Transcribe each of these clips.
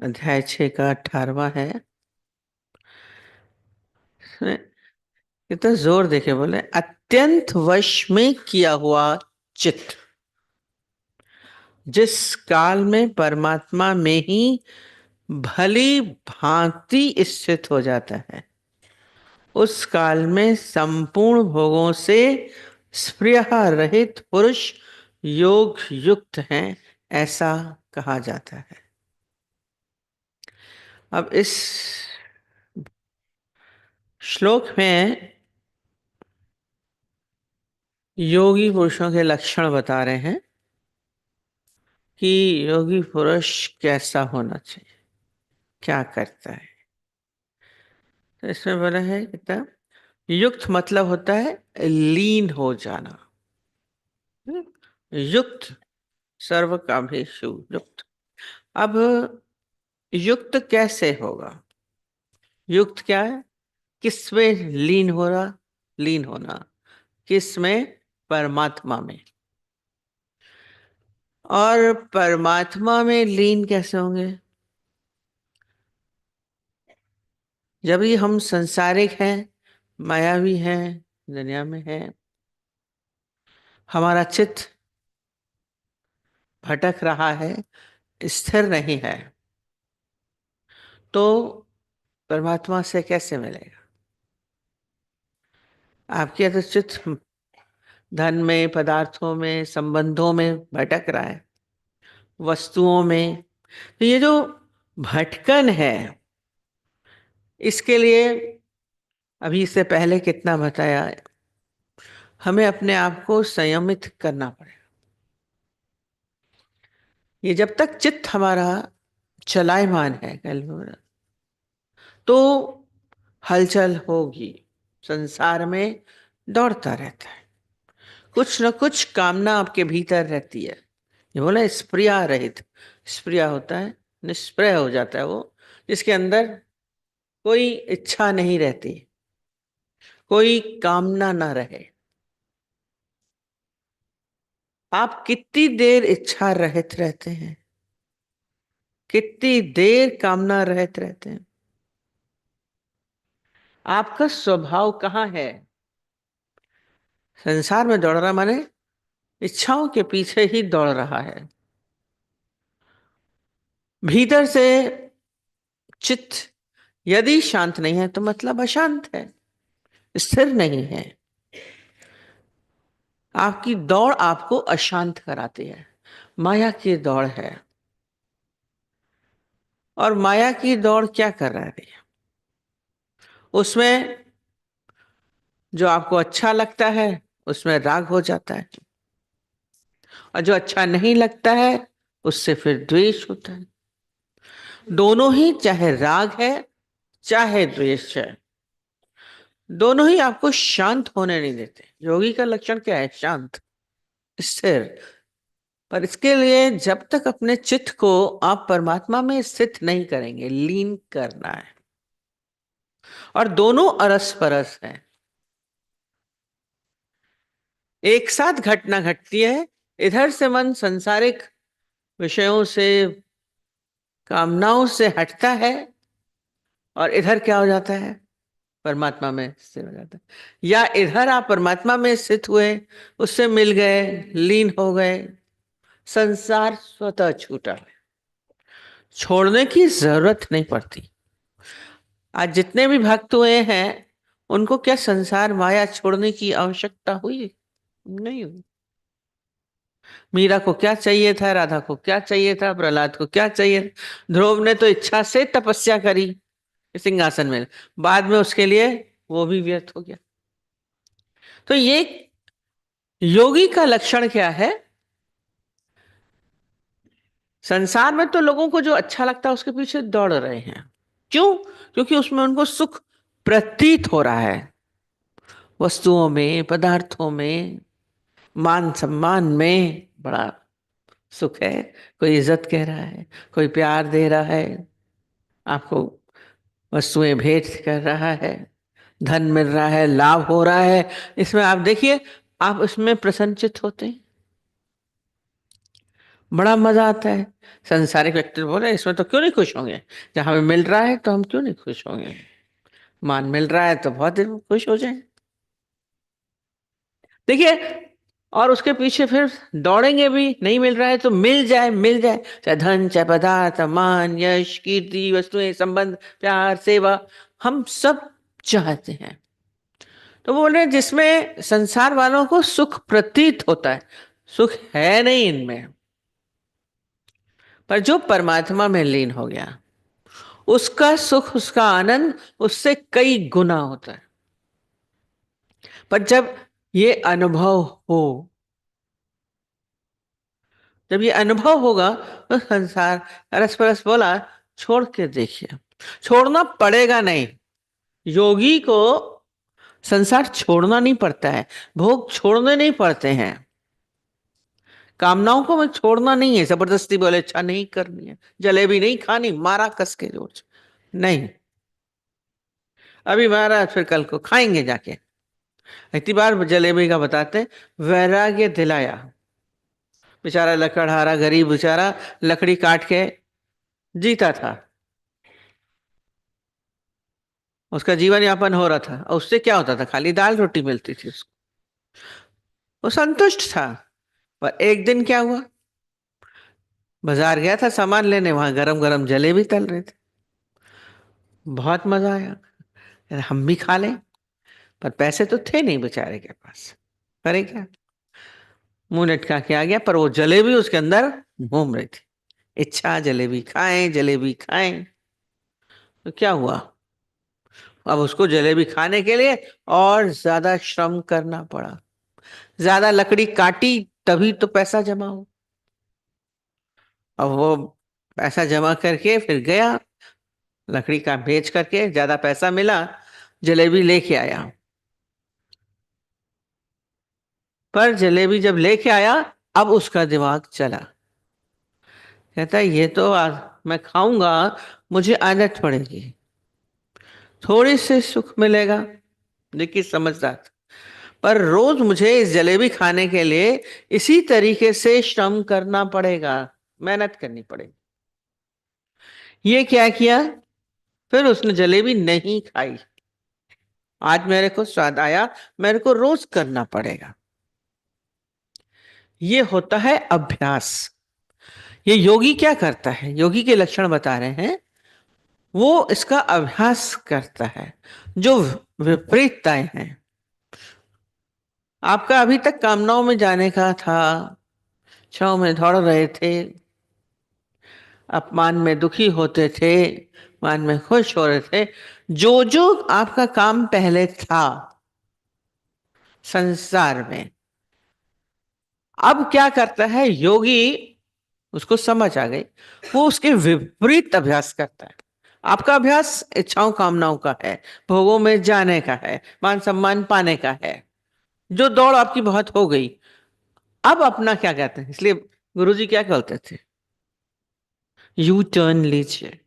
अध्याय 6 का 18वां है। इसमें कितना जोर देके बोले, अत्यंत वश में किया हुआ चित्त जिस काल में परमात्मा में ही भली भांति स्थित हो जाता है, उस काल में संपूर्ण भोगों से स्पृहा रहित पुरुष योग युक्त हैं, ऐसा कहा जाता है। अब इस श्लोक में योगी पुरुषों के लक्षण बता रहे हैं कि योगी पुरुष कैसा होना चाहिए, क्या करता है। तो इसमें बोला है कितना युक्त मतलब होता है लीन हो जाना। युक्त सर्व कामेषु युक्त। अब युक्त कैसे होगा? युक्त क्या है? किसमें लीन हो रहा? लीन होना किसमें? परमात्मा में। और परमात्मा में लीन कैसे होंगे? जब भी हम संसारिक हैं, मायावी हैं, दुनिया में हैं, हमारा चित्त भटक रहा है, स्थिर नहीं है, तो परमात्मा से कैसे मिलेगा? आपके तो चित्त धन में, पदार्थों में, संबंधों में भटक रहा है, वस्तुओं में। तो ये जो भटकन है, इसके लिए अभी इससे पहले कितना बताया, हमें अपने आप को संयमित करना पड़ेगा। ये जब तक चित्त हमारा चलायमान है तो हलचल होगी, संसार में दौड़ता रहता है, कुछ न कुछ कामना आपके भीतर रहती है। ये बोला स्प्रिया रहित। स्प्रिया होता है निष्प्रय हो जाता है वो, जिसके अंदर कोई इच्छा नहीं रहती, कोई कामना ना रहे। आप कितनी देर इच्छा रहित रहते हैं, कितनी देर कामना रहित रहते हैं? आपका स्वभाव कहाँ है? संसार में दौड़ रहा माने इच्छाओं के पीछे ही दौड़ रहा है। भीतर से चित्त यदि शांत नहीं है तो मतलब अशांत है, स्थिर नहीं है। आपकी दौड़ आपको अशांत कराती है, माया की दौड़ है। और माया की दौड़ क्या कर रहा है? उसमें जो आपको अच्छा लगता है उसमें राग हो जाता है, और जो अच्छा नहीं लगता है उससे फिर द्वेष होता है। दोनों ही, चाहे राग है चाहे द्वेष है, दोनों ही आपको शांत होने नहीं देते। योगी का लक्षण क्या है? शांत, स्थिर। पर इसके लिए जब तक अपने चित्त को आप परमात्मा में स्थित नहीं करेंगे, लीन करना है। और दोनों अरस परस हैं, एक साथ घटना घटती है। इधर से मन संसारिक विषयों से, कामनाओं से हटता है, और इधर क्या हो जाता है? परमात्मा में स्थिर हो जाता है। या इधर आप परमात्मा में स्थित हुए, उससे मिल गए, लीन हो गए, संसार स्वतः छूटा है, छोड़ने की जरूरत नहीं पड़ती। आज जितने भी भक्त हुए हैं, उनको क्या संसार माया छोड़ने की आवश्यकता हुई? नहीं हुई। मीरा को क्या चाहिए था, राधा को क्या चाहिए था, प्रहलाद को क्या चाहिए था? ध्रुव ने तो इच्छा से तपस्या करी सिंहासन में, बाद में उसके लिए वो भी व्यर्थ हो गया। तो ये योगी का लक्षण क्या है? संसार में तो लोगों को जो अच्छा लगता है उसके पीछे दौड़ रहे हैं। क्यों? क्योंकि उसमें उनको सुख प्रतीत हो रहा है, वस्तुओं में, पदार्थों में, मान सम्मान में बड़ा सुख है। कोई इज्जत कह रहा है, कोई प्यार दे रहा है, आपको वस्तुएं भेंट कर रहा है, धन मिल रहा है, लाभ हो रहा है, इसमें आप देखिए, आप उसमें प्रसन्नचित होते हैं। बड़ा मजा आता है। संसारिक व्यक्ति बोले इसमें तो क्यों नहीं खुश होंगे, जहां हमें मिल रहा है तो हम क्यों नहीं खुश होंगे। मान मिल रहा है तो बहुत खुश हो जाए। देखिए, और उसके पीछे फिर दौड़ेंगे भी, नहीं मिल रहा है तो मिल जाए, मिल जाए, चाहे धन, चाहे पदार्थ, मान, यश, कीर्ति, वस्तुएं, संबंध, प्यार, सेवा, हम सब चाहते हैं। तो बोल रहे हैं जिसमें संसार वालों को सुख प्रतीत होता है, सुख है नहीं इनमें, पर जो परमात्मा में लीन हो गया उसका सुख, उसका आनंद उससे कई गुना होता है। पर जब ये अनुभव हो, जब ये अनुभव होगा तो संसार, अरस परस बोला, छोड़ के देखिए। छोड़ना पड़ेगा नहीं, योगी को संसार छोड़ना नहीं पड़ता है, भोग छोड़ने नहीं पड़ते हैं, कामनाओं को मैं छोड़ना नहीं है, जबरदस्ती बोले अच्छा नहीं करनी है, जलेबी नहीं खानी, मारा कस के जोर से, नहीं, अभी मारा फिर कल को खाएंगे जाके। इतनी बार जलेबी का बताते, वैराग्य दिलाया। बेचारा लकड़हारा गरीब बेचारा लकड़ी काट के जीता था, उसका जीवन यापन हो रहा था, और उससे क्या होता था, खाली दाल रोटी मिलती थी उसको, वो संतुष्ट था। पर एक दिन क्या हुआ, बाजार गया था सामान लेने, वहां गरम गरम जलेबी तल रहे थे, बहुत मजा आया, यार हम भी खा लें, पर पैसे तो थे नहीं बेचारे के पास, करे क्या, मुंह लटका के आ गया, पर वो जलेबी उसके अंदर घूम रही थी, इच्छा जलेबी खाएं, जलेबी खाएं। तो क्या हुआ, अब उसको जलेबी खाने के लिए और ज्यादा श्रम करना पड़ा, ज्यादा लकड़ी काटी, तभी तो पैसा जमा हो। अब वो पैसा जमा करके फिर गया, लकड़ी का बेच करके ज्यादा पैसा मिला, जलेबी लेके आया। पर जलेबी जब लेके आया, अब उसका दिमाग चला, कहता है ये तो आज मैं खाऊंगा, मुझे आदत पड़ेगी, थोड़ी सी सुख मिलेगा। देखिए समझदार था। पर रोज मुझे इस जलेबी खाने के लिए इसी तरीके से श्रम करना पड़ेगा, मेहनत करनी पड़ेगी। ये क्या किया, फिर उसने जलेबी नहीं खाई, आज मेरे को स्वाद आया, मेरे को रोज करना पड़ेगा। ये होता है अभ्यास। ये योगी क्या करता है, योगी के लक्षण बता रहे हैं, वो इसका अभ्यास करता है। जो विपरीतताएं हैं, आपका अभी तक कामनाओं में जाने का था, छाव में दौड़ रहे थे, अपमान में दुखी होते थे, मान में खुश हो रहे थे, जो जो आपका काम पहले था संसार में, अब क्या करता है योगी, उसको समझ आ गई, वो उसके विपरीत अभ्यास करता है। आपका अभ्यास इच्छाओं कामनाओं का है, भोगों में जाने का है, मान सम्मान पाने का है, जो दौड़ आपकी बहुत हो गई। अब अपना क्या कहते हैं, इसलिए गुरुजी क्या कहते थे, यू टर्न लीजिए,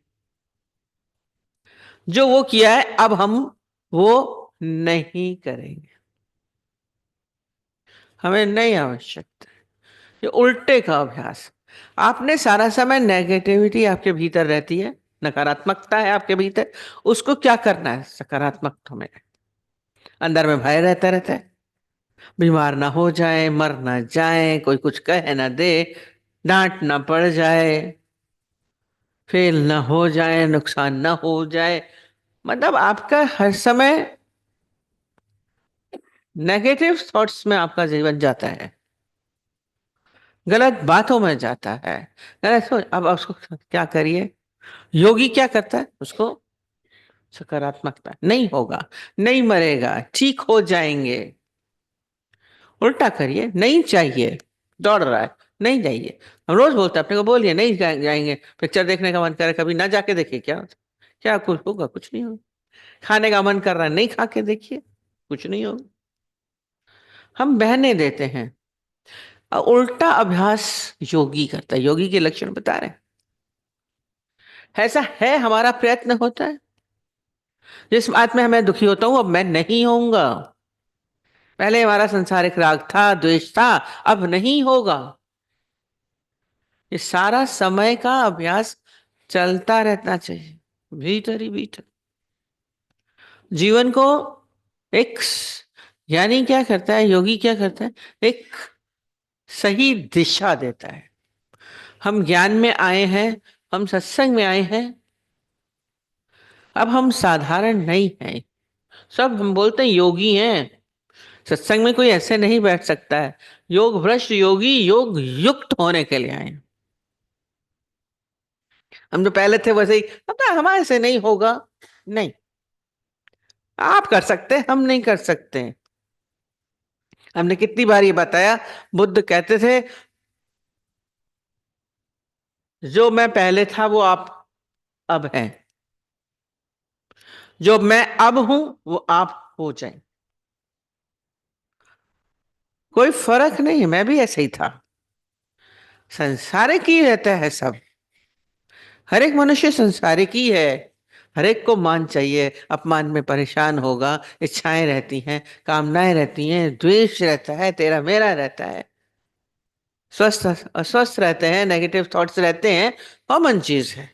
जो वो किया है अब हम वो नहीं करेंगे, हमें नहीं आवश्यकता। ये उल्टे का अभ्यास, आपने सारा समय नेगेटिविटी आपके भीतर रहती है, नकारात्मकता है आपके भीतर, उसको क्या करना है, सकारात्मक में अंदर में भय रहता रहता है, बीमार ना हो जाए, मर ना जाए, कोई कुछ कहे ना दे, डांट ना पड़ जाए, फेल ना हो जाए, नुकसान ना हो जाए, मतलब आपका हर समय नेगेटिव थॉट्स में आपका जीवन जाता है, गलत बातों में जाता है, गलत सोच। अब उसको क्या करिए, योगी क्या करता है, उसको सकारात्मकता, नहीं होगा, नहीं मरेगा, ठीक हो जाएंगे, उल्टा करिए, नहीं चाहिए, दौड़ रहा है, नहीं जाइए। हम रोज बोलते हैं अपने को, बोलिए नहीं जाएंगे, पिक्चर देखने का मन करे, कभी ना जाके देखिए क्या होता, क्या कुछ होगा, कुछ नहीं होगा। खाने का मन कर रहा है, नहीं खा के देखिए, कुछ नहीं होगा। हम बहने देते हैं, उल्टा अभ्यास योगी करता है, योगी के लक्षण बता रहे हैं। ऐसा है, हमारा प्रयत्न होता है, जिस बात में मैं दुखी होता हूं अब मैं नहीं होऊंगा, पहले हमारा संसारिक राग था, द्वेष था, अब नहीं होगा। ये सारा समय का अभ्यास चलता रहना चाहिए, भीतर ही भीतर। जीवन को एक यानी क्या करता है योगी, क्या करता है, एक सही दिशा देता है। हम ज्ञान में आए हैं, हम सत्संग में आए हैं। अब हम साधारण नहीं हैं। सब हम बोलते हैं योगी हैं। सत्संग में कोई ऐसे नहीं बैठ सकता है। योग भ्रष्ट योगी योग युक्त होने के लिए आए हैं। हम जो पहले थे वैसे ही, पता है हमारे से नहीं होगा। नहीं, आप कर सकते हैं, हम नहीं कर सकते। हमने कितनी बार ये बताया, बुद्ध कहते थे जो मैं पहले था वो आप अब हैं, जो मैं अब हूं वो आप हो जाए। कोई फर्क नहीं है, मैं भी ऐसे ही था। संसारिक ही रहता है सब। हर एक मनुष्य संसारिक ही है। हर एक को मान चाहिए, अपमान में परेशान होगा, इच्छाएं रहती हैं, कामनाएं रहती हैं, द्वेष रहता है, तेरा मेरा रहता है, स्वस्थ अस्वस्थ रहते हैं, नेगेटिव थॉट्स रहते हैं, कॉमन चीज है।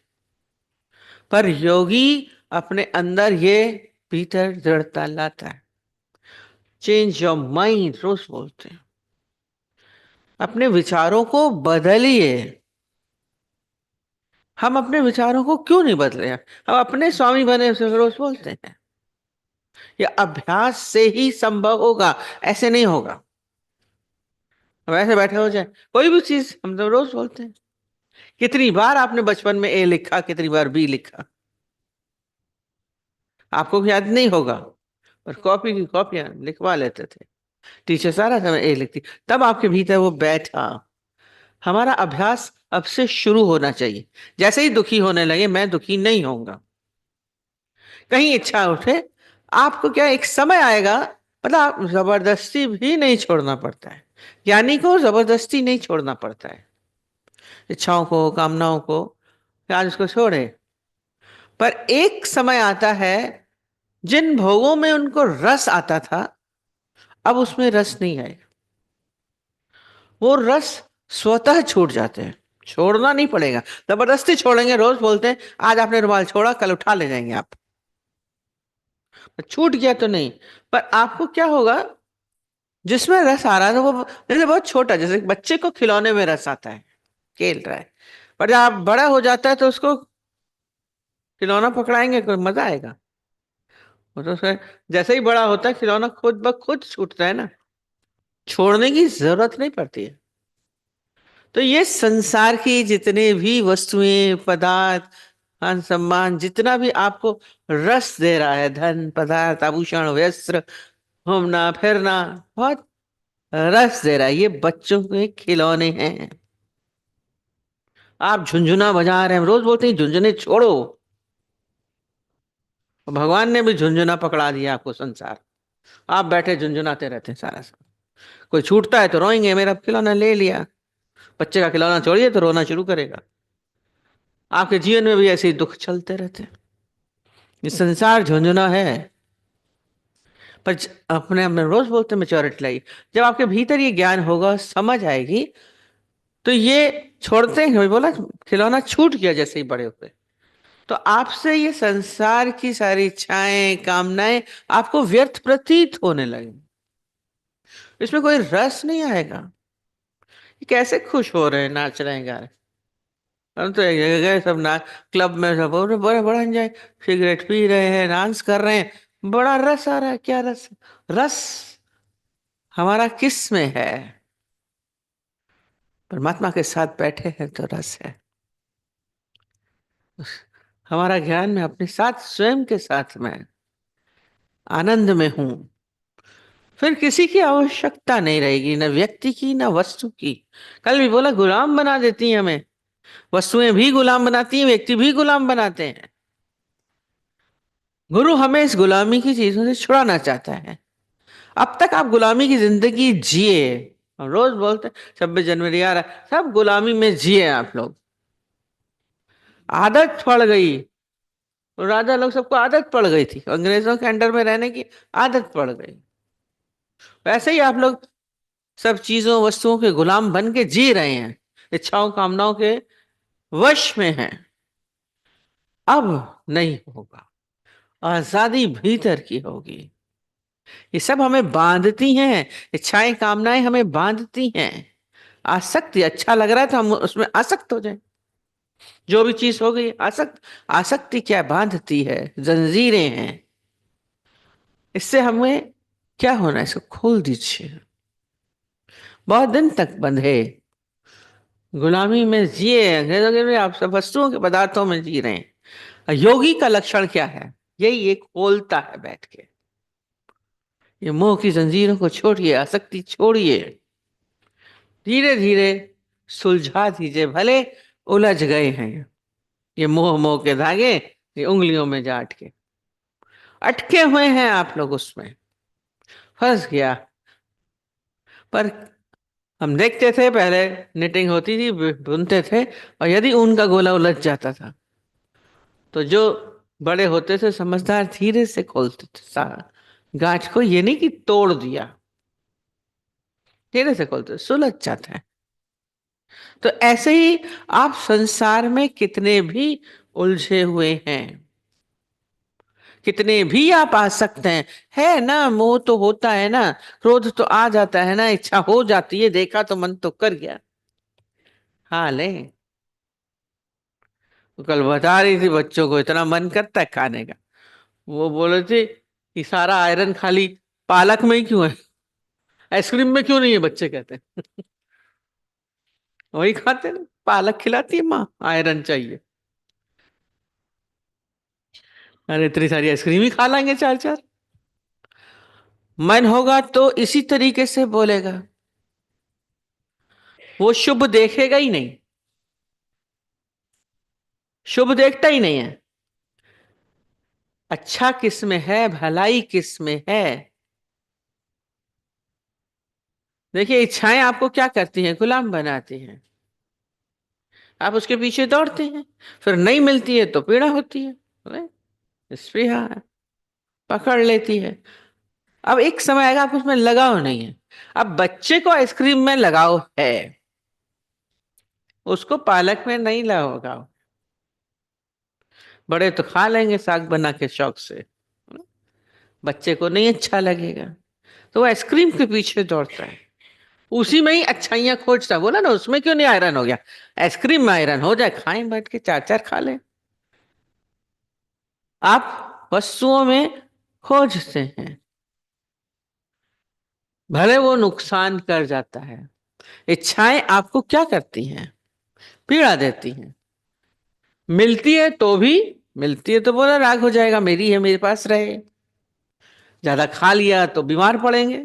पर योगी अपने अंदर ये भीतर दृढ़ता लाता है। चेंज योर माइंड रोज बोलते हैं। अपने विचारों को बदलिए। हम अपने विचारों को क्यों नहीं बदले हैं? हम अपने स्वामी बने से रोज बोलते हैं। ये अभ्यास से ही संभव होगा, ऐसे नहीं होगा। हम ऐसे बैठे हो जाए, कोई भी चीज हम तो रोज बोलते हैं। कितनी बार आपने बचपन में ए लिखा, कितनी बार बी लिखा, आपको याद नहीं होगा। पर कॉपी की कॉपियां लिखवा लेते थे। टीचर सारा समय ए लिखती, तब आपके भीतर वो बैठा। हमारा अभ्यास अब से शुरू होना चाहिए। जैसे ही दुखी होने लगे, मैं दुखी नहीं होऊंगा। कहीं इच्छा उठे, आपको क्या एक समय आएगा, मतलब आप जबरदस्ती भी नहीं छोड़ना पड़ता है। ज्ञानी को जबरदस्ती नहीं छोड़ना पड़ता है, इच्छाओं को, कामनाओं को, कि आज उसको छोड़े। पर एक समय आता है, जिन भोगों में उनको रस आता था, अब उसमें रस नहीं आएगा। वो रस स्वतः छूट जाते हैं। छोड़ना नहीं पड़ेगा, जबरदस्ती छोड़ेंगे। रोज बोलते हैं आज आपने रुमाल छोड़ा, कल उठा ले जाएंगे आप। छूट गया तो नहीं, पर आपको क्या होगा, जिसमें रस आ रहा है वो जैसे बहुत छोटा, जैसे बच्चे को खिलौने में रस आता है, खेल रहा है। पर जब आप बड़ा हो जाता है तो उसको खिलौना पकड़ाएंगे, कोई मजा आएगा? वो तो जैसे ही बड़ा होता है खिलौना खुद ब खुद छूटता है ना, छोड़ने की जरूरत नहीं पड़ती है। तो ये संसार की जितने भी वस्तुएं, पदार्थ, मान सम्मान, जितना भी आपको रस दे रहा है, धन, पदार्थ, आभूषण, वस्त्र, घूमना फिरना, बहुत रस दे रहा है, ये बच्चों के खिलौने हैं। आप झुंझुना बजा रहे हैं, रोज बोलते हैं झुंझुने छोड़ो। भगवान ने भी झुंझुना पकड़ा दिया आपको, संसार। आप बैठे झुंझुनाते रहते हैं सारा सब। कोई छूटता है तो रोएंगे, मेरा खिलौना ले लिया। बच्चे का खिलौना छोड़िए तो रोना शुरू करेगा। आपके जीवन में भी ऐसे ही दुख चलते रहते हैं। ये संसार झुंझुना है। पर अपने आप में रोज बोलते मेच्योरिटी लाई, जब आपके भीतर ये ज्ञान होगा, समझ आएगी, तो ये छोड़ते हैं। बोला खिलौना छूट गया जैसे ही बड़े होते, तो आपसे ये संसार की सारी इच्छाएं, कामनाएं आपको व्यर्थ प्रतीत होने लगे। इसमें कोई रस नहीं आएगा। ये कैसे खुश हो रहे हैं, नाच रहे हैं, गा रहे हैं। हम तो एक जगह गए, सब ना क्लब में, सब बड़े बड़े बड़ा एंजॉय, सिगरेट पी रहे हैं, डांस कर रहे हैं, बड़ा रस आ रहा है। क्या रस? रस हमारा किस में है? परमात्मा के साथ बैठे हैं तो रस है। हमारा ज्ञान में अपने साथ, स्वयं के साथ में आनंद में हूं, फिर किसी की आवश्यकता नहीं रहेगी, न व्यक्ति की न वस्तु की। कल भी बोला गुलाम बना देती हैं हमें। वस्तुएं भी गुलाम बनाती हैं, व्यक्ति भी गुलाम बनाते हैं। गुरु हमें इस गुलामी की चीजों से छुड़ाना चाहता है। अब तक आप गुलामी की जिंदगी जिए। हम रोज बोलते हैं 26 जनवरी आ रहा है, सब गुलामी में जिए आप लोग। आदत पड़ गई। तो राजा लोग सबको आदत पड़ गई थी, अंग्रेजों के अंडर में रहने की आदत पड़ गई। वैसे ही आप लोग सब चीजों, वस्तुओं के गुलाम बन के जी रहे हैं। इच्छाओं कामनाओं के वश में हैं। अब नहीं होगा, आजादी भीतर की होगी। ये सब हमें बांधती हैं, इच्छाएं कामनाएं हमें बांधती हैं। आसक्ति, अच्छा लग रहा है तो हम उसमें आसक्त हो जाए। जो भी चीज हो गई आसक्त, आसक्ति क्या बांधती है, जंजीरें हैं। इससे हमें क्या होना है, इसको खोल दीजिए। बहुत दिन तक बंधे गुलामी में जिए, अंग्रेजों के आप सब वस्तुओं के पदार्थों में जी रहे हैं। योगी का लक्षण क्या है, यही एक खोलता है बैठ के। ये मोह की जंजीरों को छोड़िए, आसक्ति छोड़िए, धीरे धीरे सुलझा दीजिए। भले उलझ गए हैं ये मोह मोह के धागे, ये उंगलियों में जा अटके, अटके हुए हैं आप लोग उसमें, फंस गया। पर हम देखते थे पहले, निटिंग होती थी, बुनते थे, और यदि ऊन का गोला उलझ जाता था तो जो बड़े होते थे समझदार, धीरे से खोलते थे गांठ को। ये नहीं कि तोड़ दिया, धीरे से खोलते, सुलझ जाता है। तो ऐसे ही आप संसार में कितने भी उलझे हुए हैं, कितने भी आप आ सकते हैं, है ना, मोह तो होता है ना, क्रोध तो आ जाता है ना, इच्छा हो जाती है, देखा तो मन तो कर गया। हाँ ले, तो कल बता रही थी बच्चों को इतना मन करता है खाने का, वो बोले थे कि सारा आयरन खाली पालक में ही क्यों है, आइसक्रीम में क्यों नहीं है, बच्चे कहते हैं। वही खाते ना, पालक खिलाती है माँ, आयरन चाहिए। अरे इतनी सारी आइसक्रीम ही खा लेंगे चार चार। मन होगा तो इसी तरीके से बोलेगा, वो शुभ देखेगा ही नहीं, शुभ देखता ही नहीं है। अच्छा किस में है, भलाई किस में है। देखिए इच्छाएं आपको क्या करती हैं, गुलाम बनाती हैं। आप उसके पीछे दौड़ते हैं, फिर नहीं मिलती है तो पीड़ा होती है, स्पृहा पकड़ लेती है। अब एक समय आएगा आप उसमें लगाव नहीं है। अब बच्चे को आइसक्रीम में लगाव है, उसको पालक में नहीं लगाव। बड़े तो खा लेंगे साग बना के शौक से, बच्चे को नहीं अच्छा लगेगा, तो वो आइसक्रीम के पीछे दौड़ता है, उसी में ही अच्छाइयां खोजता है। बोला ना, उसमें क्यों नहीं आयरन हो गया, आइसक्रीम में आयरन हो जाए, खाएं बैठ के चार चार खा लें। आप वस्तुओं में खोजते हैं, भले वो नुकसान कर जाता है। इच्छाएं आपको क्या करती हैं, पीड़ा देती हैं। मिलती है तो भी, मिलती है तो बोला राग हो जाएगा, मेरी है मेरे पास रहे। ज्यादा खा लिया तो बीमार पड़ेंगे,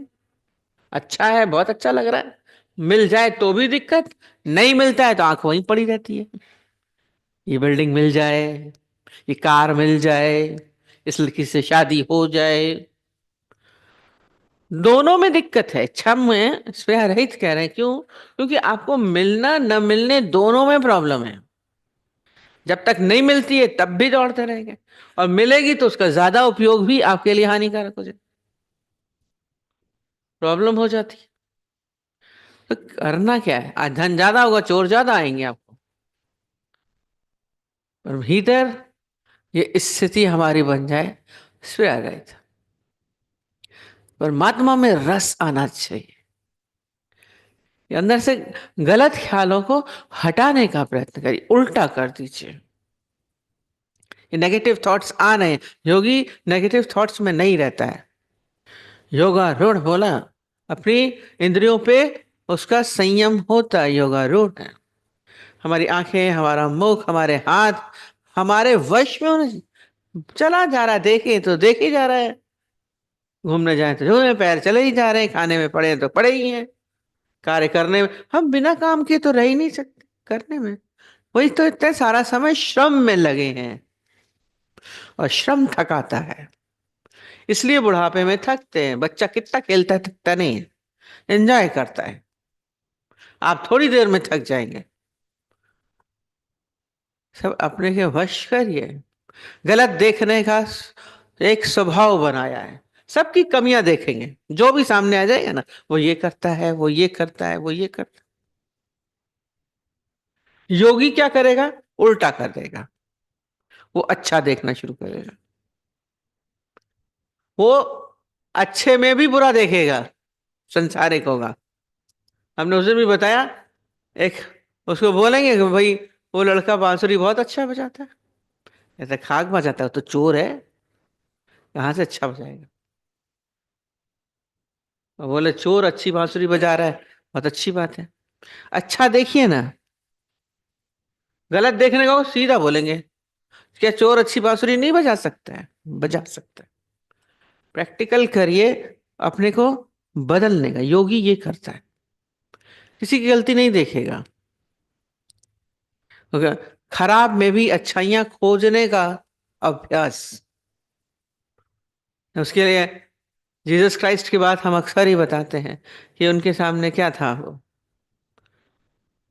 अच्छा है बहुत अच्छा लग रहा है, मिल जाए तो भी दिक्कत, नहीं मिलता है तो आंख वहीं पड़ी रहती है। ये बिल्डिंग मिल जाए, ये कार मिल जाए, इस लड़की से शादी हो जाए, दोनों में दिक्कत है। छम में स्नेह रहित कह रहे हैं, क्यों, क्योंकि आपको मिलना न मिलने दोनों में प्रॉब्लम है। जब तक नहीं मिलती है तब भी दौड़ते रहेंगे, और मिलेगी तो उसका ज्यादा उपयोग भी आपके लिए हानिकारक हो जाए, प्रॉब्लम हो जाती है। तो करना क्या है, आज धन ज्यादा होगा चोर ज्यादा आएंगे आपको, पर भीतर ये स्थिति हमारी बन जाए, इसमें आ गए थे। परमात्मा में रस आना चाहिए, ये अंदर से गलत ख्यालों को हटाने का प्रयत्न करिए, उल्टा कर दीजिए। ये नेगेटिव थॉट्स आ रहे हैं, योगी नेगेटिव थॉट्स में नहीं रहता है। योगारूढ़ बोला, अपनी इंद्रियों पे उसका संयम होता है, योगारूढ़ है। हमारी आंखें, हमारा मुख, हमारे हाथ हमारे वश में होने, चला जा रहा है, देखे तो देखे जा रहा है, घूमने जाए तो घूमने, पैर चले ही जा रहे हैं, खाने में पड़े तो पड़े ही हैं, कार्य करने में हम बिना काम के तो रह ही नहीं सकते, करने में वही तो इतने सारा समय श्रम में लगे हैं, और श्रम थकाता है, इसलिए बुढ़ापे में थकते हैं। बच्चा कितना खेलता है, थकता नहीं है, एंजॉय करता है। आप थोड़ी देर में थक जाएंगे। सब अपने के वश करिए। गलत देखने का एक स्वभाव बनाया है, सबकी कमियां देखेंगे, जो भी सामने आ जाएगा ना, वो ये करता है, वो ये करता है, वो ये करता है। योगी क्या करेगा? उल्टा कर देगा। वो अच्छा देखना शुरू करेगा। वो अच्छे में भी बुरा देखेगा, संसारिक होगा। हमने उस दिन भी बताया, एक उसको बोलेंगे कि भाई वो लड़का बांसुरी बहुत अच्छा बजाता है। ऐसा खाक बजाता है तो चोर है, कहाँ से अच्छा बजाएगा? और बोले चोर अच्छी बांसुरी बजा रहा है, बहुत अच्छी बात है। अच्छा देखिए ना, गलत देखने को सीधा बोलेंगे, क्या चोर अच्छी बांसुरी नहीं बजा सकता है? बजा सकता है। प्रैक्टिकल करिए, अपने को बदलने का। योगी ये करता है, किसी की गलती नहीं देखेगा। ओके, खराब में भी अच्छाइयां खोजने का अभ्यास। उसके लिए जीसस क्राइस्ट की बात हम अक्सर ही बताते हैं कि उनके सामने क्या था। वो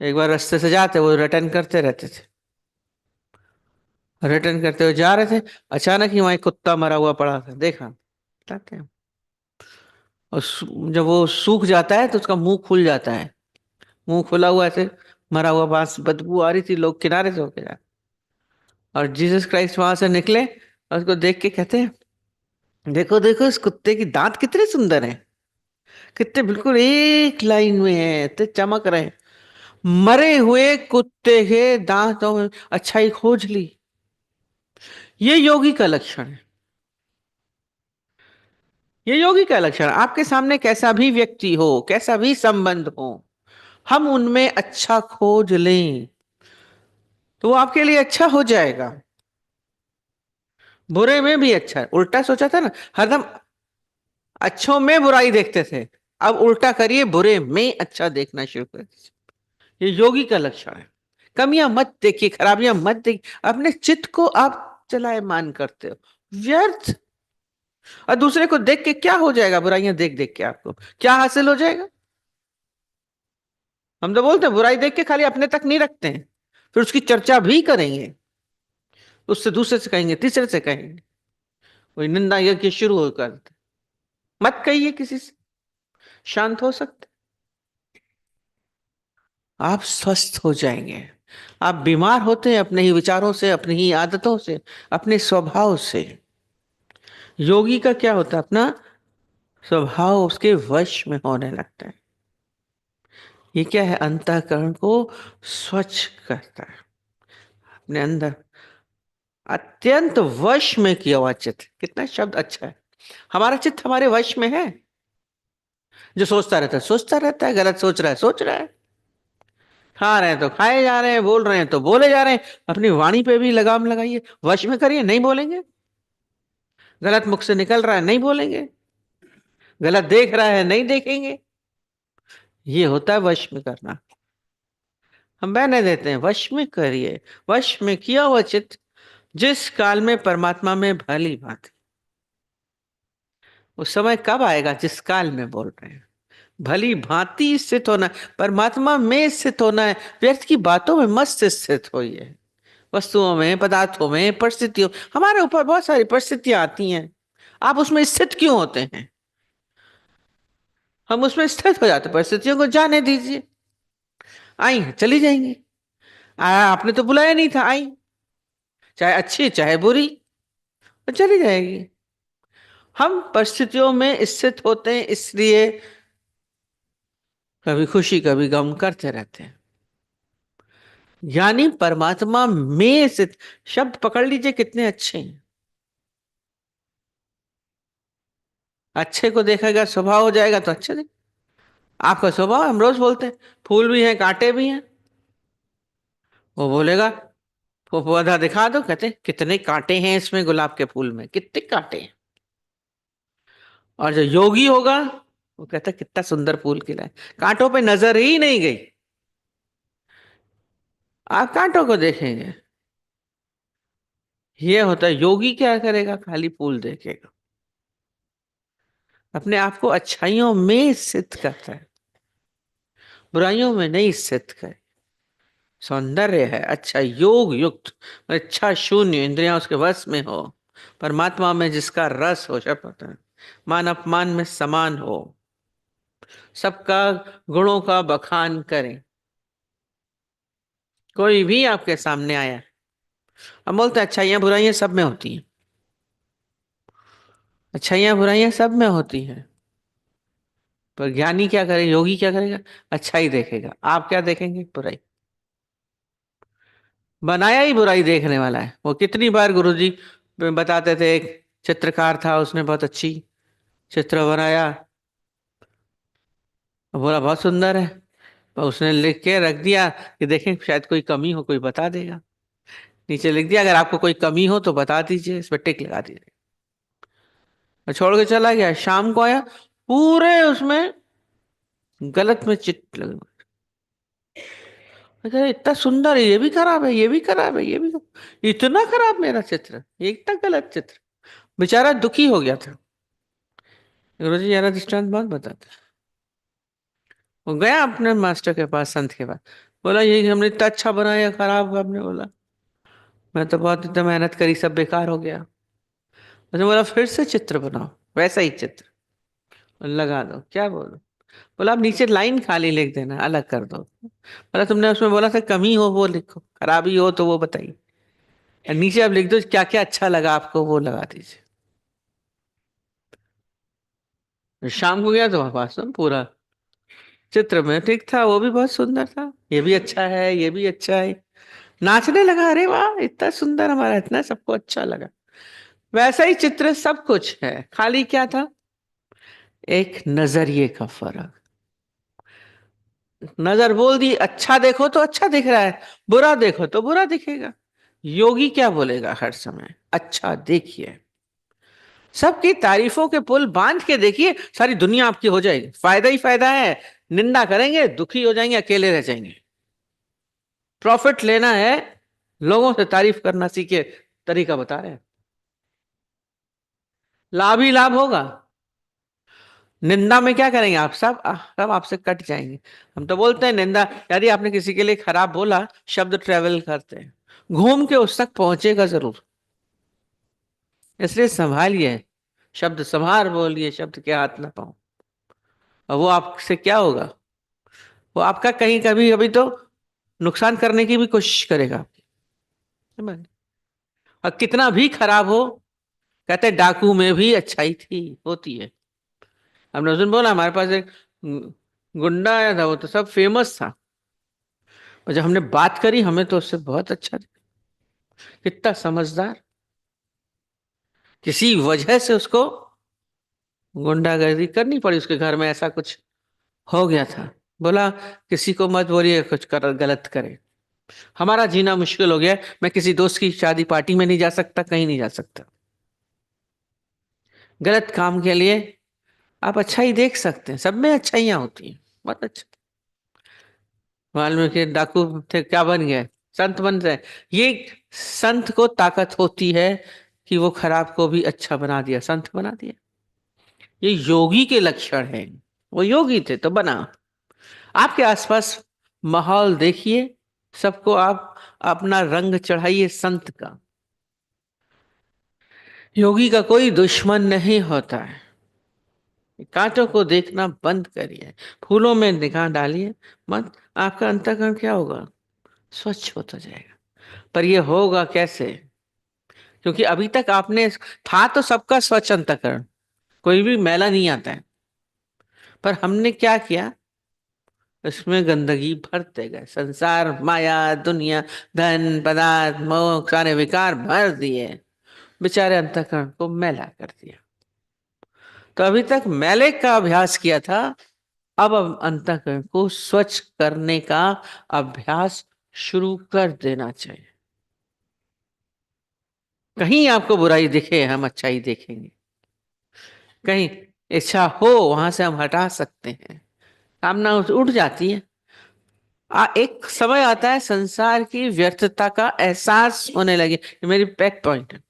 एक बार रास्ते से जाते, वो रिटर्न करते रहते थे, रिटर्न करते हुए जा रहे थे, अचानक ही वहां एक कुत्ता मरा हुआ पड़ा था, देखा, बताते हैं। और जब वो सूख जाता है तो उसका मुंह खुल जाता है, मुंह खुला हुआ ऐसे मरा हुआ, बांस बदबू आ रही थी, लोग किनारे से होके जा, और जीसस क्राइस्ट वहां से निकले और उसको देख के कहते हैं, देखो देखो इस कुत्ते की दांत कितने सुंदर हैं, कितने बिल्कुल एक लाइन में है, इतने चमक रहे हैं। मरे हुए कुत्ते के दांतों में अच्छाई खोज ली। ये योगी का लक्षण है। ये योगी का लक्षण है। आपके सामने कैसा भी व्यक्ति हो, कैसा भी संबंध हो, हम उनमें अच्छा खोज लें तो वो आपके लिए अच्छा हो जाएगा। बुरे में भी अच्छा है। उल्टा सोचा था ना, हरदम अच्छों में बुराई देखते थे, अब उल्टा करिए, बुरे में अच्छा देखना शुरू कर दीजिए। ये योगी का लक्षण है। कमियां मत देखिए, खराबियां मत देखिए, अपने चित्त को आप चलायमान करते हो व्यर्थ। और दूसरे को देख के क्या हो जाएगा? बुराइयां देख देख के आपको क्या हासिल हो जाएगा? हम तो बोलते हैं बुराई देख के खाली अपने तक नहीं रखते हैं, फिर उसकी चर्चा भी करेंगे, उससे दूसरे से कहेंगे, तीसरे से कहेंगे, वही निंदा यज्ञ शुरू हो कर देते। मत कहिए किसी से, शांत हो सकते, आप स्वस्थ हो जाएंगे। आप बीमार होते हैं अपने ही विचारों से, अपनी ही आदतों से, अपने स्वभाव से। योगी का क्या होता है? अपना स्वभाव उसके वश में होने लगता है। ये क्या है? अंतःकरण को स्वच्छ करता है, अपने अंदर अत्यंत वश में किया हुआ चित्त। कितना शब्द अच्छा है। हमारा चित्त हमारे वश में है। जो सोचता रहता है सोचता रहता है, गलत सोच रहा है सोच रहा है, खा रहे हैं तो खाए जा रहे हैं, बोल रहे हैं तो बोले जा रहे हैं। अपनी वाणी पे भी लगाम लगाइए, वश में करिए, नहीं बोलेंगे। गलत मुख से निकल रहा है, नहीं बोलेंगे। गलत देख रहा है, नहीं देखेंगे। ये होता है वश में करना। हम बहने देते हैं, वश में करिए। वश में किया हुआ चित्त जिस काल में परमात्मा में भली भांति। उस समय कब आएगा? जिस काल में बोल रहे हैं, भली भांति स्थित होना है, परमात्मा में स्थित होना है। व्यर्थ की बातों में मस्त स्थित होइए। वस्तुओं में, पदार्थों में, परिस्थितियों, हमारे ऊपर बहुत सारी परिस्थितियां आती हैं, आप उसमें स्थित क्यों होते हैं? हम उसमें स्थित हो जाते, परिस्थितियों को जाने दीजिए। आई हैं, चली जाएंगी। आपने तो बुलाया नहीं था, आई, चाहे अच्छी चाहे बुरी, वो चली जाएगी। हम परिस्थितियों में स्थित होते हैं, इसलिए कभी खुशी कभी गम करते रहते हैं। यानी परमात्मा में स्थित, शब्द पकड़ लीजिए कितने अच्छे हैं। अच्छे को देखेगा, स्वभाव हो जाएगा तो अच्छे देख। आपका स्वभाव, हम रोज बोलते हैं, फूल भी हैं कांटे भी हैं। वो बोलेगा, वो पौधा दिखा दो, कहते हैं, कितने कांटे हैं इसमें, गुलाब के फूल में कितने कांटे हैं। और जो योगी होगा, वो कहता है कितना सुंदर फूल खिला है, कांटों पे नजर ही नहीं गई। आप कांटों को देखेंगे। ये होता है योगी। क्या करेगा? खाली फूल देखेगा, अपने आप को अच्छाइयों में स्थित करता है, बुराइयों में नहीं स्थित करे। सौंदर्य है अच्छा योग युक्त, अच्छा शून्य, इंद्रियां उसके वश में हो, परमात्मा में जिसका रस हो, शब्द होता है, मान अपमान में समान हो, सबका गुणों का बखान करें। कोई भी आपके सामने आया, हम बोलते हैं अच्छाइयाँ बुराइयां सब में होती हैं, अच्छाइयाँ बुराइयां सब में होती हैं। पर ज्ञानी क्या करे, योगी क्या करेगा? अच्छाई देखेगा। आप क्या देखेंगे? बुराई। बनाया ही बुराई देखने वाला है। वो कितनी बार गुरुजी बताते थे, एक चित्रकार था, उसने बहुत अच्छी चित्र बनाया, बोला बहुत सुंदर है, पर उसने लिख के रख दिया कि देखें शायद कोई कमी हो, कोई बता देगा। नीचे लिख दिया अगर आपको कोई कमी हो तो बता दीजिए, इस पर टिक लगा दीजिए। और छोड़ के चला गया। शाम को आया, पूरे उसमें गलत में चित्र लगे हुए। मैं कहा, इतना सुंदर है, ये भी खराब है, ये भी खराब है, ये भी इतना खराब मेरा चित्र, ये इतना गलत चित्र। बेचारा दुखी हो गया था। गुरुजी यारा दृष्टांत बहुत बताते हैं। वो गया अपने मास्टर के पास, संत के पास, बोला ये हमने इतना अच्छा बनाया, खराब आपने बोला। मैं तो बहुत इतना मेहनत करी, सब बेकार हो गया। उसने बोला फिर से चित्र बनाओ, वैसा ही चित्र लगा दो। क्या बोलो? बोला आप नीचे लाइन खाली लिख देना, अलग कर दो। बोला तुमने उसमें बोला था कमी हो वो लिखो, खराबी हो तो वो बताइए, और नीचे आप लिख दो क्या क्या अच्छा लगा आपको, वो लगा दीजिए। शाम को गया तो वहां पास में पूरा चित्र में ठीक था, वो भी बहुत सुंदर था, ये भी अच्छा है, ये भी अच्छा है। नाचने लगा, अरे वाह इतना सुंदर, हमारा इतना सबको अच्छा लगा। वैसा ही चित्र सब कुछ है, खाली क्या था? एक नजरिए का फर्क। नजर बोल दी, अच्छा देखो तो अच्छा दिख रहा है, बुरा देखो तो बुरा दिखेगा। योगी क्या बोलेगा हर समय? अच्छा देखिए, सबकी तारीफों के पुल बांध के देखिए, सारी दुनिया आपकी हो जाएगी, फायदा ही फायदा है। निंदा करेंगे दुखी हो जाएंगे, अकेले रह जाएंगे। प्रॉफिट लेना है, लोगों से तारीफ करना सीखे, तरीका बता रहे हैं। लाभ ही लाभ होगा। निंदा में क्या करेंगे आप? सब आपसे कट जाएंगे। हम तो बोलते हैं निंदा, यदि आपने किसी के लिए खराब बोला, शब्द ट्रेवल करते हैं, घूम के उस तक पहुंचेगा जरूर। इसलिए संभालिए, शब्द संभार बोलिए, शब्द के हाथ ना पाओ। और वो आपसे क्या होगा? वो आपका कहीं कभी कभी तो नुकसान करने की भी कोशिश करेगा आपकी। समझ? और कितना भी खराब हो, कहते डाकू में भी अच्छाई थी, होती है। हमने उस दिन बोला हमारे पास एक गुंडा आया था, वो तो सब फेमस था, और जब हमने बात करी हमें तो उससे बहुत अच्छा लगा। कितना समझदार, किसी वजह से उसको गुंडागर्दी करनी पड़ी, उसके घर में ऐसा कुछ हो गया था। बोला किसी को मत बोलिए कुछ कर गलत करे, हमारा जीना मुश्किल हो गया, मैं किसी दोस्त की शादी पार्टी में नहीं जा सकता, कहीं नहीं जा सकता। गलत काम के लिए आप अच्छाई देख सकते हैं, सब में अच्छाइयाँ होती हैं। बहुत अच्छा। वाल्मीकि डाकू थे, क्या बन गए? संत बन गए। ये संत को ताकत होती है कि वो खराब को भी अच्छा बना दिया, संत बना दिया। ये योगी के लक्षण हैं। वो योगी थे तो बना। आपके आसपास माहौल देखिए, सबको आप अपना रंग चढ़ाइए संत का। योगी का कोई दुश्मन नहीं होता है। कांटों को देखना बंद करिए, फूलों में निगाह डालिए मत। आपका अंतःकरण क्या होगा? स्वच्छ होता जाएगा। पर यह होगा कैसे? क्योंकि अभी तक आपने, था तो सबका स्वच्छ अंतःकरण, कोई भी मैला नहीं आता है, पर हमने क्या किया? इसमें गंदगी भरते गए, संसार, माया, दुनिया, धन, पदार्थ, मोह, सारे विकार भर दिए, बेचारे अंतःकरण को मैला कर दिया। तो अभी तक मैले का अभ्यास किया था, अब अंतःकरण को स्वच्छ करने का अभ्यास शुरू कर देना चाहिए। कहीं आपको बुराई दिखे, हम अच्छाई देखेंगे। कहीं इच्छा हो, वहां से हम हटा सकते हैं, कामना उठ जाती है। एक समय आता है संसार की व्यर्थता का एहसास होने लगे, ये मेरी पेट पॉइंट है।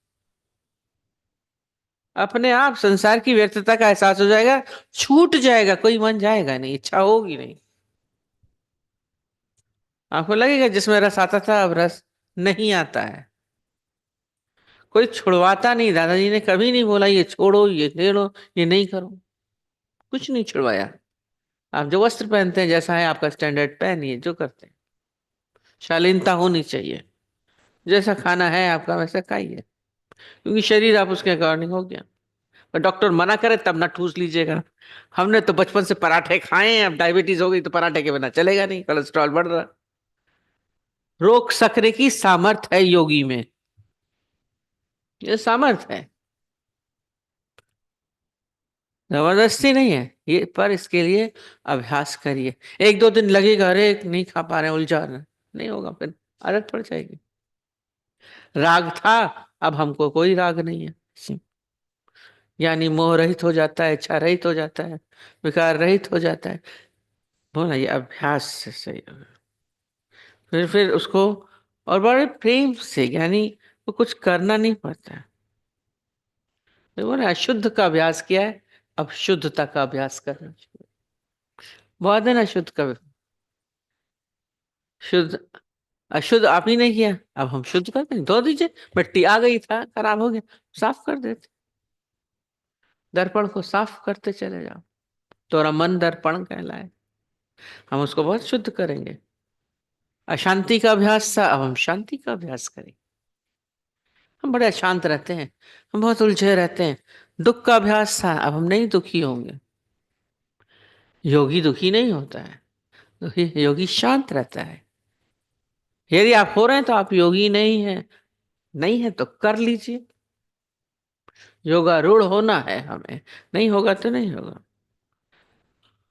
अपने आप संसार की व्यर्थता का एहसास हो जाएगा, छूट जाएगा, कोई मन जाएगा नहीं, इच्छा होगी नहीं। आपको लगेगा जिसमें रस आता था अब रस नहीं आता है। कोई छुड़वाता नहीं, दादाजी ने कभी नहीं बोला ये छोड़ो, ये छेड़ो, ये नहीं करो, कुछ नहीं छुड़वाया। आप जो वस्त्र पहनते हैं, जैसा है आपका स्टैंडर्ड, पहनिए जो करते हैं। शालीनता होनी चाहिए। जैसा खाना है आपका वैसा खाइए, क्योंकि शरीर आप उसके अकॉर्डिंग हो गया। पर डॉक्टर मना करे तब ना ठूस लीजिएगा। हमने तो बचपन से पराठे खाए हैं, अब डायबिटीज हो गई तो पराठे के बिना चलेगा नहीं, कोलेस्ट्रॉल बढ़ रहा। रोक सकने की सामर्थ है योगी में, ये सामर्थ है, जबरदस्ती नहीं है ये। पर इसके लिए अभ्यास करिए। एक दो दिन लगेगा, अरे नहीं खा पा रहे हैं, उलझा रहे हैं, नहीं होगा, फिर आदत पड़ जाएगी। राग था, अब हमको कोई राग नहीं है, यानी मोह रहित हो जाता है, इच्छा रहित हो जाता है, विकार रहित हो जाता है। बोला ये अभ्यास से सही होगा। फिर उसको और बड़े प्रेम से, यानी वो कुछ करना नहीं पड़ता है। तो बोला अशुद्ध का अभ्यास किया है, अब शुद्धता का अभ्यास करना चाहिए। बहुत है ना शुद्ध का, शुद्ध अशुद्ध आप ही नहीं किया, अब हम शुद्ध कर देंगे, धो दीजिए, मिट्टी आ गई था, खराब हो गया, साफ कर देते। दर्पण को साफ करते चले जाओ, तोरा मन दर्पण कहलाए। हम उसको बहुत शुद्ध करेंगे। अशांति का अभ्यास था, अब हम शांति का अभ्यास करें। हम बड़े अशांत रहते हैं, हम बहुत उलझे रहते हैं। दुख का अभ्यास था, अब हम नहीं दुखी होंगे। योगी दुखी नहीं होता है, योगी शांत रहता है। यदि आप हो रहे हैं तो आप योगी नहीं है, नहीं है तो कर लीजिए। योगारूढ़ होना है हमें, नहीं होगा तो नहीं होगा।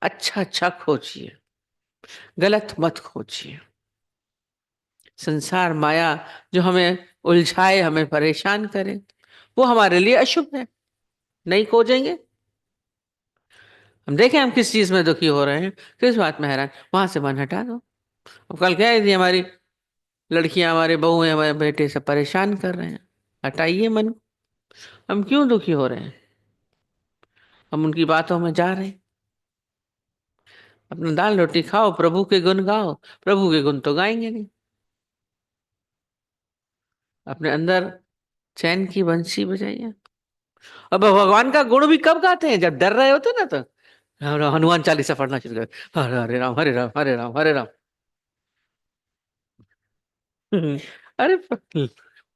अच्छा अच्छा खोजिए, गलत मत खोजिए। संसार माया जो हमें उलझाए, हमें परेशान करे, वो हमारे लिए अशुभ है। नहीं खोजेंगे, हम देखें हम किस चीज में दुखी हो रहे हैं, किस बात में हैरान, वहां से मन हटा दो। अब कल कह रही थी हमारी लड़कियां, हमारे बहू हैं, हमारे बेटे सब परेशान कर रहे हैं, हटाइए मन को। हम क्यों दुखी हो रहे हैं? हम उनकी बातों में जा रहे हैं। अपना दाल रोटी खाओ, प्रभु के गुण गाओ। प्रभु के गुण तो गाएंगे नहीं। अपने अंदर चैन की बंसी बजाइए। अब भगवान का गुण भी कब गाते हैं? जब डर रहे होते ना, तो हनुमान चालीसा पढ़ना शुरू कर, हरे हरे राम हरे राम हरे राम हरे राम। अरे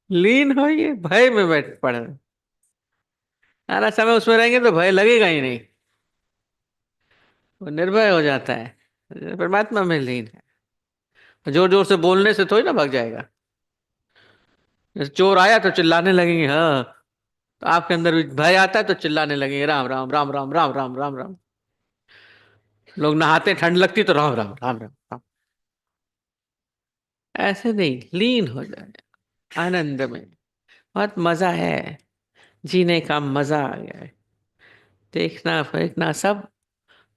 लीन हो, ये भय में बैठ पड़े। सारा समय उसमें रहेंगे तो भय लगेगा ही नहीं, वो निर्भय हो जाता है, परमात्मा में लीन है। जोर जोर से बोलने से थोड़ी ना भाग जाएगा। जैसे चोर आया तो चिल्लाने लगेंगे, हाँ, तो आपके अंदर भी भय आता है तो चिल्लाने लगेंगे, राम राम राम राम राम राम राम राम। लोग नहाते ठंड लगती तो राम राम राम राम राम। ऐसे नहीं, लीन हो जाए आनंद में। बहुत मजा है, जीने का मजा आ गया है। देखना फेंकना सब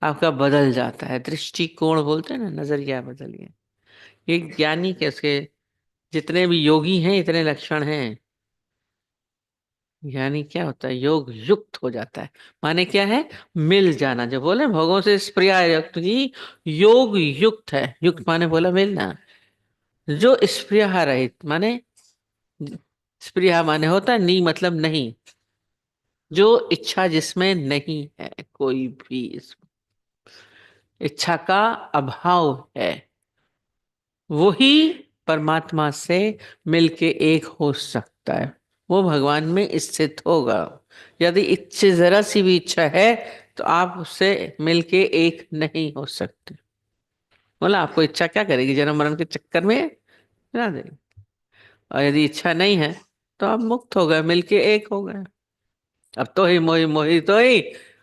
आपका बदल जाता है, दृष्टिकोण बोलते हैं ना, नजरिया बदल गया। ये ज्ञानी के उसके जितने भी योगी हैं इतने लक्षण हैं। ज्ञानी क्या होता है? योग युक्त हो जाता है। माने क्या है? मिल जाना, जो बोले भोगों से स्प्रिया युक्त ही योग युक्त है। युक्त माने बोला मिलना। जो स्प्रिया रहित माने, स्प्रिया माने होता है नी मतलब नहीं, जो इच्छा जिसमें नहीं है, कोई भी इच्छा का अभाव है, वही परमात्मा से मिलके एक हो सकता है। वो भगवान में स्थित होगा। यदि इच्छा जरा सी भी इच्छा है तो आप उससे मिलके एक नहीं हो सकते। बोला आपको इच्छा क्या करेगी? जन्म मरण के चक्कर में ना देगी। और यदि इच्छा नहीं है तो आप मुक्त हो गए, मिलके एक हो गए। अब तो ही मोही मोही तो ही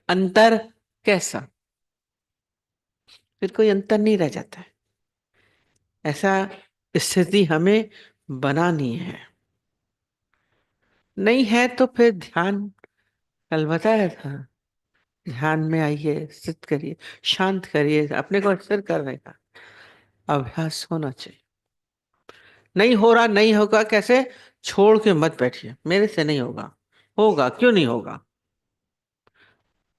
अंतर कैसा? फिर कोई अंतर नहीं रह जाता है। ऐसा स्थिति हमें बनानी है। नहीं है तो फिर ध्यान, कल बताया था, ध्यान में आइए, स्थित करिए, शांत करिए, अपने को स्थिर करने का अभ्यास होना चाहिए। नहीं हो रहा, नहीं होगा कैसे? छोड़ के मत बैठिए, मेरे से नहीं होगा। होगा, क्यों नहीं होगा?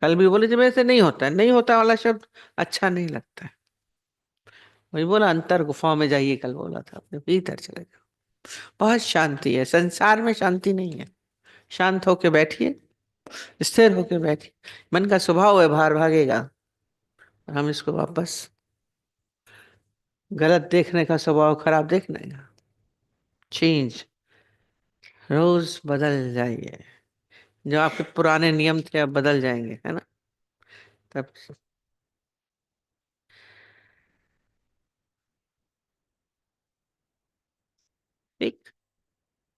कल भी बोले थे मेरे से नहीं होता है, नहीं होता वाला शब्द अच्छा नहीं लगता है। वही बोला, अंतर गुफा में जाइए, कल बोला था, अपने भीतर चले जाओ। बहुत शांति है, संसार में शांति नहीं है। शांत होके बैठिए, स्थिर होके बैठिए। मन का स्वभाव है बाहर भागेगा, हम इसको वापस गलत देखने का स्वभाव, खराब देखने का, चेंज, रोज बदल जाइए। जो आपके पुराने नियम थे अब बदल जाएंगे, है ना? तब ठीक।